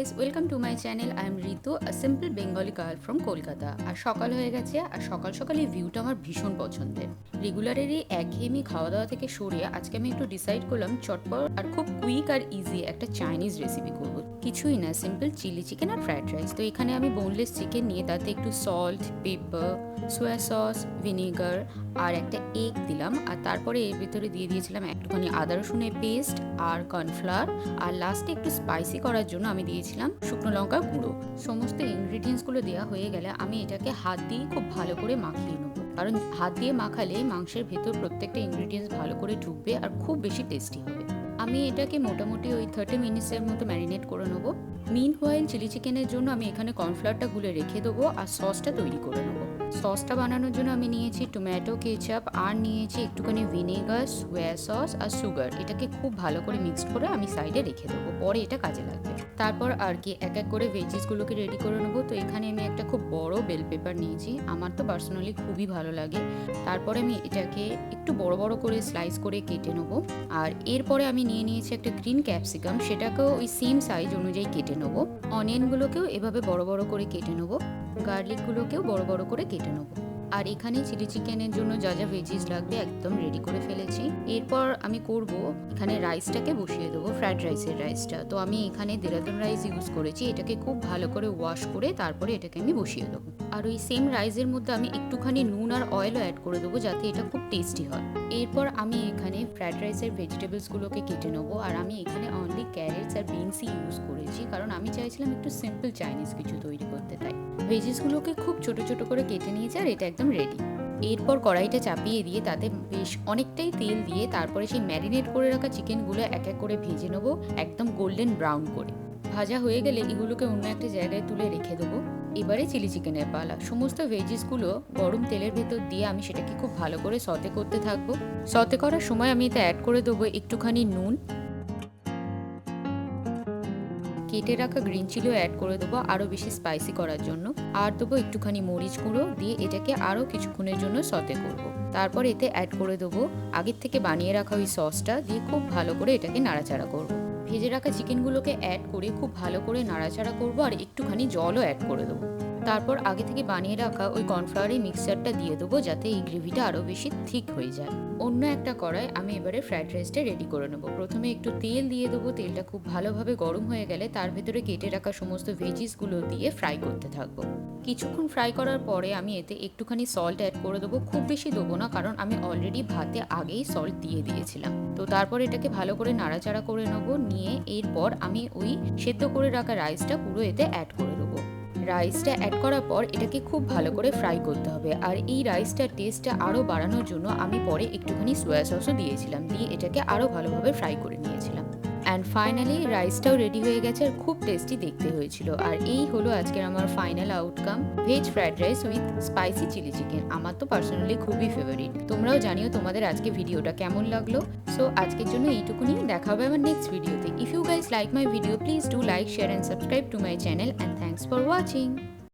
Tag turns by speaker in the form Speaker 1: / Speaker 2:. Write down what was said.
Speaker 1: Guys, welcome to my channel. I am Ritu, a simple Bengali girl from Kolkata. আর সকাল হয়ে গেছে, আর সকাল সকাল এই ভিউটা আমার ভীষণ পছন্দের। রেগুলারেরই একঘেয়েমি খাওয়া দাওয়া থেকে সরিয়ে আজকে আমি একটু ডিসাইড করলাম চটপট আর খুব কুইক আর ইজি একটা চাইনিজ রেসিপি করবো। কিছুই না, সিম্পল চিলি চিকেন আর ফ্রাইড রাইস। তো এখানে আমি বোনলেস চিকেন নিয়ে তাতে একটু salt, pepper, soya sauce, vinegar আর একটা এগ দিলাম। আর তারপরে এর ভিতরে দিয়ে দিয়েছিলাম একটুখানি আদা রসুনের পেস্ট আর কর্নফ্লাওয়ার। আর লাস্টে একটু স্পাইসি করার জন্য আমি দিয়েছিলাম শুকনো লঙ্কার গুঁড়ো। সমস্ত ইনগ্রিডিয়েন্টসগুলো দেওয়া হয়ে গেলে আমি এটাকে হাত দিয়ে খুব ভালো করে মাখিয়ে নেবো, কারণ হাত দিয়ে মাখালে মাংসের ভেতর প্রত্যেকটা ইনগ্রিডিয়েন্টস ভালো করে ঢুকবে আর খুব বেশি টেস্টি হবে। আমি এটাকে মোটামুটি ওই 30 মিনিটসের মতো ম্যারিনেট করে নেবো। মিন হোয়াইল চিলি চিকেনের জন্য আমি এখানে কর্নফ্লাওয়ারটা গুলে রেখে দেবো আর সসটা তৈরি করে নেবো। সসটা বানানোর জন্য আমি নিয়েছি টমেটো কেচাপ আর নিয়েছি একটুখানি ভিনেগার, সোয়া সস আর সুগার। এটাকে খুব ভালো করে মিক্সড করে আমি সাইডে রেখে দেবো, পরে এটা কাজে লাগবে। তারপর আর কি এক এক করে ভেজিসগুলোকে রেডি করে নেবো। তো এখানে আমি একটা খুব বড় বেল পেপার নিয়েছি, আমার তো পার্সোনালি খুবই ভালো লাগে। তারপরে আমি এটাকে একটু বড় বড় করে স্লাইস করে কেটে নেবো। আর এরপরে আমি নিয়েছি একটা গ্রিন ক্যাপসিকাম, সেটাকেও ওই সেম সাইজ অনুযায়ী কেটে নেবো। অনিয়নগুলোকেও এভাবে বড় বড় করে কেটে নেবো, গার্লিকগুলোকেও বড় বড় করে কেটে নেবো। আর এখানে চিলি চিকেনের জন্য যা যা ভেজিস লাগবে একদম রেডি করে ফেলেছি। এরপর আমি করব এখানে রাইসটাকে বসিয়ে দেবো, ফ্রাইড রাইসের রাইসটা। তো আমি এখানে দেরাদুন রাইস ইউজ করেছি, এটাকে খুব ভালো করে ওয়াশ করে তারপরে এটাকে আমি বসিয়ে দেবো। আর ওই সেম রাইসের মধ্যে আমি একটুখানি নুন আর অয়েলও অ্যাড করে দেবো যাতে এটা খুব টেস্টি হয়। এরপর আমি এখানে ফ্রাইড রাইসের ভেজিটেবলসগুলোকে কেটে নেবো। আর আমি এখানে অনলি ক্যারেটস আর বিনসই ইউজ করেছি, কারণ আমি চাইছিলাম একটু সিম্পল চাইনিজ কিছু তৈরি করতে। তাই ভেজিসগুলোকে খুব ছোট ছোট করে কেটে নিয়েছি আর এটা একদম রেডি। এরপর কড়াইটা চাপিয়ে দিয়ে তাতে বেশ অনেকটাই তেল দিয়ে তারপরে সেই ম্যারিনেট করে রাখা চিকেনগুলো এক এক করে ভেজে নেবো একদম গোল্ডেন ব্রাউন করে। ভাজা হয়ে গেলে এগুলোকে অন্য একটা জায়গায় তুলে রেখে দেবো। এবারে চিলি চিকেনের পালা। সমস্ত ভেজিসগুলো গরম তেলের ভেতর দিয়ে আমি সেটাকে খুব ভালো করে সতে করতে থাকবো। সতে করার সময় আমি এতে অ্যাড করে দেবো একটুখানি নুন, কেটে রাখা গ্রিন চিলিও অ্যাড করে দেবো আরও বেশি স্পাইসি করার জন্য। আর দেবো একটুখানি মরিচ গুঁড়ো, দিয়ে এটাকে আরও কিছুক্ষণের জন্য সতে করব। তারপর এতে অ্যাড করে দেবো আগের থেকে বানিয়ে রাখা ওই সসটা, দিয়ে খুব ভালো করে এটাকে নাড়াচাড়া করব। ভেজে রাখা চিকেনগুলোকে অ্যাড করে খুব ভালো করে নাড়াচাড়া করব আর একটুখানি জলও অ্যাড করে দেবো। তারপর আগে থেকে বানিয়ে রাখা ওই কর্নফ্লাওয়ারের মিক্সচারটা দিয়ে দেবো যাতে এই গ্রেভিটা আরও বেশি থিক হয়ে যায়। অন্য একটা কড়াই আমি এবারে ফ্রাইড রাইসটা রেডি করে নেবো। প্রথমে একটু তেল দিয়ে দেবো, তেলটা খুব ভালোভাবে গরম হয়ে গেলে তার ভেতরে কেটে রাখা সমস্ত ভেজিসগুলো দিয়ে ফ্রাই করতে থাকবো। কিছুক্ষণ ফ্রাই করার পরে আমি এতে একটুখানি সল্ট অ্যাড করে দেবো, খুব বেশি দেবো না কারণ আমি অলরেডি ভাতে আগেই সল্ট দিয়ে দিয়েছিলাম। তো তারপর এটাকে ভালো করে নাড়াচাড়া করে নেবো, নিয়ে এরপর আমি ওই সেদ্ধ করে রাখা রাইসটা পুরো এতে অ্যাড করে দেবো। রাইসটা অ্যাড করার পর এটাকে খুব ভালো করে ফ্রাই করতে হবে। আর এই রাইসটার টেস্টটা আরও বাড়ানোর জন্য আমি পরে একটুখানি সোয়া সসও দিয়েছিলাম, দিয়ে এটাকে আরও ভালোভাবে ফ্রাই করে নিয়েছিলাম। অ্যান্ড ফাইনালি রাইসটাও রেডি হয়ে গেছে আর খুব টেস্টি দেখতে হয়েছিল। আর এই হলো আজকের আমার final outcome, veg fried rice with spicy chilli chicken. আমার তো পার্সোনালি খুবই ফেভারিট। তোমরাও জানিও তোমাদের আজকে ভিডিওটা কেমন লাগলো। সো আজকের জন্য এইটুকুনি, দেখা হবে আমার নেক্সট ভিডিওতে। If you guys like my video, please do like, share and subscribe to my channel, and thanks for watching.